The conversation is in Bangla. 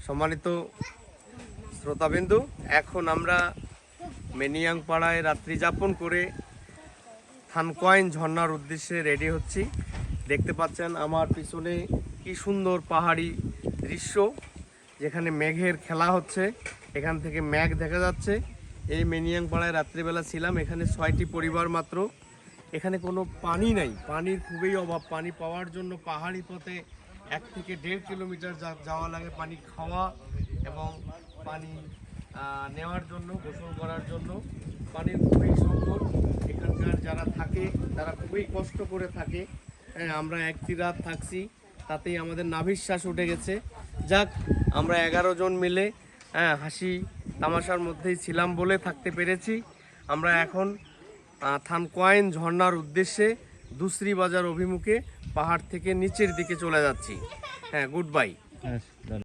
সম্মানিত শ্রোতাবিন্দু, এখন আমরা মেনিয়াং পাড়ায় রাত্রি যাপন করে থানকোয়াইন ঝর্ণার উদ্দেশ্যে রেডি হচ্ছি। দেখতে পাচ্ছেন আমার পিছনে কি সুন্দর পাহাড়ি দৃশ্য, যেখানে মেঘের খেলা হচ্ছে। এখান থেকে মেঘ দেখা যাচ্ছে। এই মেনিয়াং পাড়ায় রাত্রিবেলা ছিলাম। এখানে 6টি পরিবার মাত্র। এখানে কোনো পানি নাই, পানির খুবই অভাব। পানি পাওয়ার জন্য পাহাড়ি পথে 1 থেকে 1.5 কিলোমিটার যাওয়া লাগে পানি খাওয়া এবং পানি নেওয়ার জন্য, গোসল করার জন্য। পানির খুবই সংকট। এখানকার যারা থাকে তারা খুবই কষ্ট করে থাকে। আমরা একটি রাত থাকছি, তাতেই আমাদের নাভিশ্বাস উঠে গেছে। যাক, আমরা 11 জন মিলে হাসি তামাশার মধ্যেই ছিলাম বলে থাকতে পেরেছি। আমরা এখন থানকোয়াইন ঝর্ণার উদ্দেশ্যে দুসরি বাজার অভিমুখে পাহাড় থেকে নিচের দিকে চলে যাচ্ছি। Good bye.